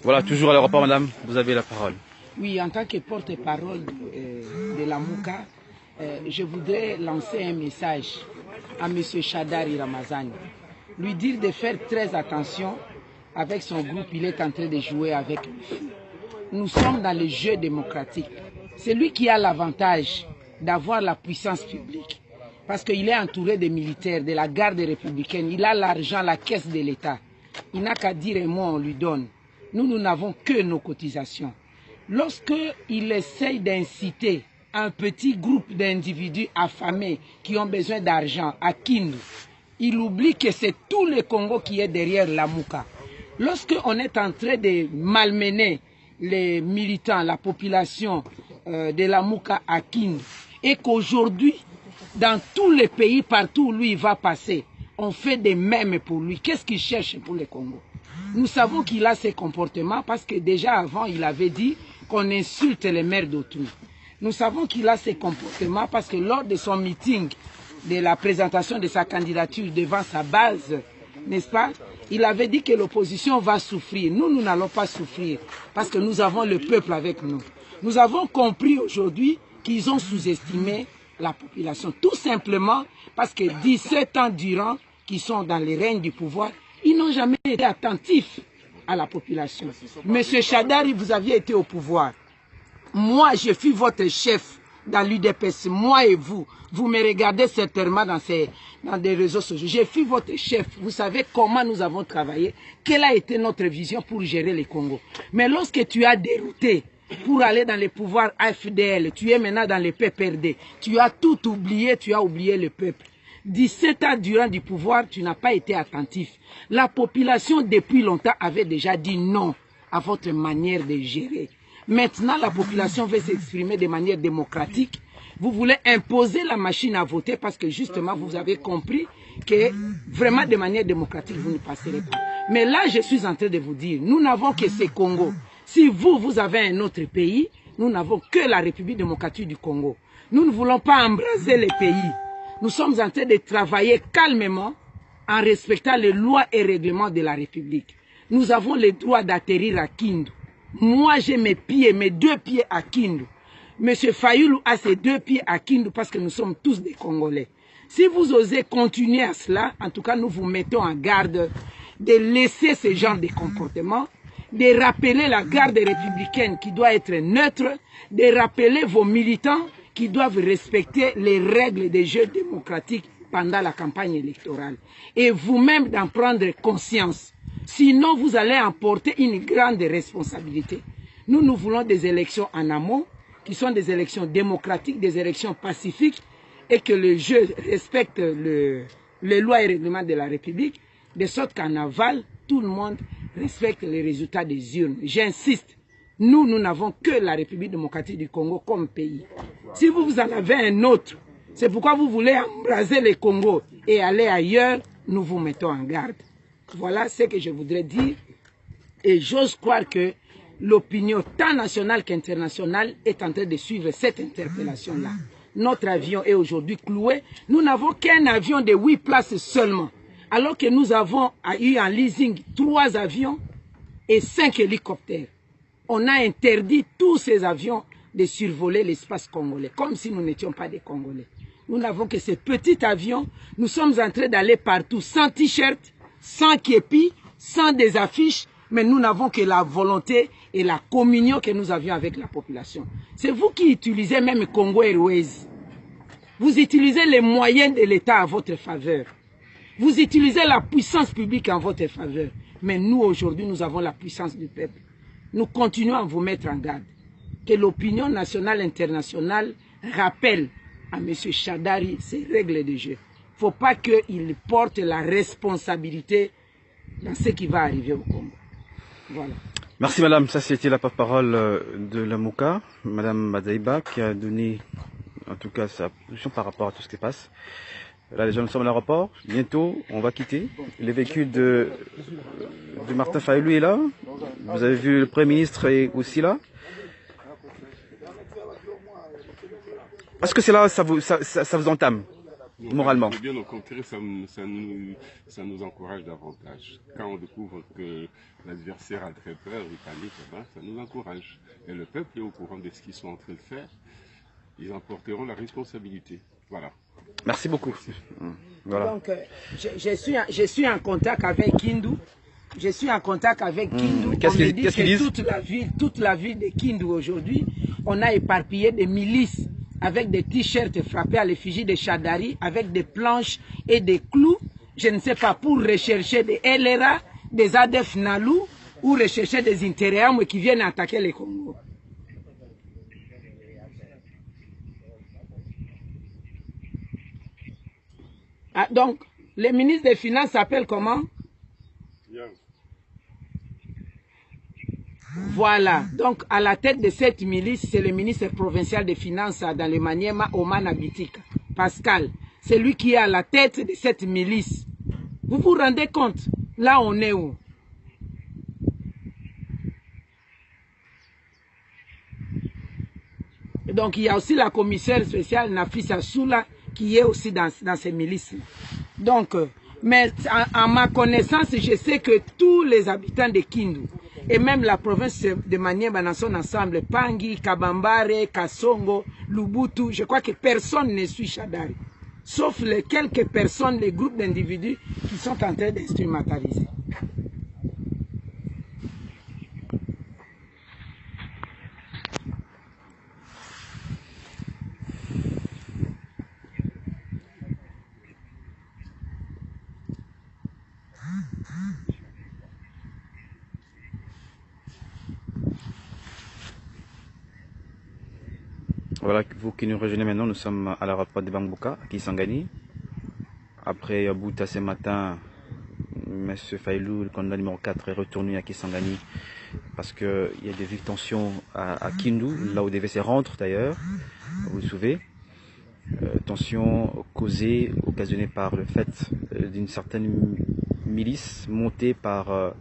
Voilà, toujours à l'aéroport, madame, vous avez la parole. Oui, en tant que porte-parole de la Mouka, je voudrais lancer un message à M. Shadari Ramazani. Lui dire de faire très attention avec son groupe, il est en train de jouer avec le feu. Nous sommes dans le jeu démocratique. C'est lui qui a l'avantage d'avoir la puissance publique. Parce qu'il est entouré de militaires, de la garde républicaine. Il a l'argent, la caisse de l'État. Il n'a qu'à dire un mot, on lui donne. Nous n'avons que nos cotisations. Lorsqu'il essaye d'inciter un petit groupe d'individus affamés qui ont besoin d'argent à Kindu, il oublie que c'est tout le Congo qui est derrière la Mouka. Lorsqu'on est en train de malmener les militants, la population de la Mouka à Kindu, et qu'aujourd'hui, dans tous les pays, partout où lui va passer, on fait des mèmes pour lui. Qu'est-ce qu'il cherche pour le Congo? Nous savons qu'il a ces comportements parce que déjà avant, il avait dit qu'on insulte les mères d'autrui. Nous savons qu'il a ces comportements parce que lors de son meeting, de la présentation de sa candidature devant sa base, n'est-ce pas, il avait dit que l'opposition va souffrir. Nous n'allons pas souffrir parce que nous avons le peuple avec nous. Nous avons compris aujourd'hui qu'ils ont sous-estimé la population. Tout simplement parce que 17 ans durant qu'ils sont dans les règnes du pouvoir, ils n'ont jamais été attentifs à la population. Monsieur Shadari, vous aviez été au pouvoir. Moi, je suis votre chef dans l'UDPS, moi et vous. Vous me regardez certainement dans des réseaux sociaux. Je suis votre chef. Vous savez comment nous avons travaillé, quelle a été notre vision pour gérer le Congo. Mais lorsque tu as dérouté pour aller dans les pouvoirs AFDL, tu es maintenant dans les PPRD, tu as tout oublié, tu as oublié le peuple. 17 ans durant du pouvoir, tu n'as pas été attentif. La population, depuis longtemps, avait déjà dit non à votre manière de gérer. Maintenant, la population veut s'exprimer de manière démocratique. Vous voulez imposer la machine à voter parce que justement, vous avez compris que vraiment de manière démocratique, vous ne passerez pas. Mais là, je suis en train de vous dire, nous n'avons que ce Congo. Si vous avez un autre pays, nous n'avons que la République démocratique du Congo. Nous ne voulons pas embraser les pays. Nous sommes en train de travailler calmement en respectant les lois et règlements de la République. Nous avons le droit d'atterrir à Kindu. Moi, j'ai mes pieds, mes 2 pieds à Kindu. Monsieur Fayoulou a ses 2 pieds à Kindu parce que nous sommes tous des Congolais. Si vous osez continuer à cela, en tout cas, nous vous mettons en garde de laisser ce genre de comportement, de rappeler la garde républicaine qui doit être neutre, de rappeler vos militants qui doivent respecter les règles des jeux démocratiques pendant la campagne électorale. Et vous-même d'en prendre conscience. Sinon, vous allez emporter une grande responsabilité. Nous voulons des élections en amont, qui sont des élections démocratiques, des élections pacifiques, et que le jeu respecte les lois et règlements de la République, de sorte qu'en aval, tout le monde respecte les résultats des urnes. J'insiste. Nous n'avons que la République démocratique du Congo comme pays. Si vous en avez un autre, c'est pourquoi vous voulez embraser le Congo et aller ailleurs, nous vous mettons en garde. Voilà ce que je voudrais dire. Et j'ose croire que l'opinion tant nationale qu'internationale est en train de suivre cette interpellation-là. Notre avion est aujourd'hui cloué. Nous n'avons qu'un avion de 8 places seulement. Alors que nous avons eu en leasing 3 avions et 5 hélicoptères. On a interdit tous ces avions de survoler l'espace congolais, comme si nous n'étions pas des Congolais. Nous n'avons que ces petits avions. Nous sommes en train d'aller partout, sans t-shirt, sans képi, sans des affiches, mais nous n'avons que la volonté et la communion que nous avions avec la population. C'est vous qui utilisez même Congo Airways. Vous utilisez les moyens de l'État à votre faveur. Vous utilisez la puissance publique en votre faveur. Mais nous, aujourd'hui, nous avons la puissance du peuple. Nous continuons à vous mettre en garde. Que l'opinion nationale et internationale rappelle à M. Shadari ces règles de jeu. Il ne faut pas qu'il porte la responsabilité dans ce qui va arriver au Congo. Voilà. Merci madame, ça c'était la porte-parole de la Mouka, madame Madaïba, qui a donné en tout cas sa position par rapport à tout ce qui se passe. Là, les gens sont à l'aéroport. Bientôt, on va quitter. Le véhicule de Martin Fayoulou est là. Vous avez vu le Premier ministre est aussi là. Est-ce que c'est là, ça vous entame? moralement? Bien au contraire, ça nous encourage davantage. Quand on découvre que l'adversaire a très peur, il panique, ça nous encourage. Et le peuple est au courant de ce qu'ils sont en train de faire. Ils en porteront la responsabilité. Voilà. Merci beaucoup. Voilà. Donc, je suis en contact avec Kindu. Je suis en contact avec Kindu. Qu'est-ce qu'ils disent? Toute la ville de Kindu aujourd'hui, on a éparpillé des milices avec des t-shirts frappés à l'effigie de Shadari, avec des planches et des clous, je ne sais pas, pour rechercher des LRA, des ADF Nalou, ou rechercher des Intériams qui viennent attaquer les Congo. Ah, donc, le ministre des Finances s'appelle comment? Voilà, donc à la tête de cette milice, c'est le ministre provincial des Finances dans le Maniema, Oman Abitika, Pascal. C'est lui qui est à la tête de cette milice. Vous vous rendez compte? Là, on est où? Donc, il y a aussi la commissaire spéciale Nafisa Soula qui est aussi dans ces milices. Donc, mais à ma connaissance, je sais que tous les habitants de Kindu, et même la province de Maniema dans son ensemble, Pangi, Kabambare, Kasongo, Lubutu, je crois que personne ne suit Shadari. Sauf les quelques personnes, les groupes d'individus qui sont en train d'instrumentaliser. Voilà, vous qui nous rejoignez maintenant, nous sommes à l'aéroport de Bangbuka, à Kisangani. Après Bouta ce matin, M. Failou, le candidat numéro 4, est retourné à Kisangani parce qu'il y a des vives tensions à Kindu, là où DVC rentre d'ailleurs, vous vous souvenez. Tensions causées, occasionnées par le fait d'une certaine milice montée par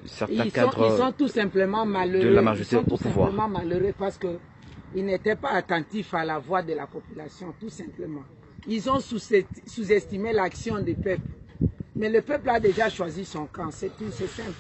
certains cadres ils sont tout simplement malheureux. De la majorité au pouvoir. Ils sont tout simplement malheureux parce qu'ils n'étaient pas attentifs à la voix de la population, tout simplement. Ils ont sous-estimé l'action du peuple. Mais le peuple a déjà choisi son camp, c'est tout, c'est simple.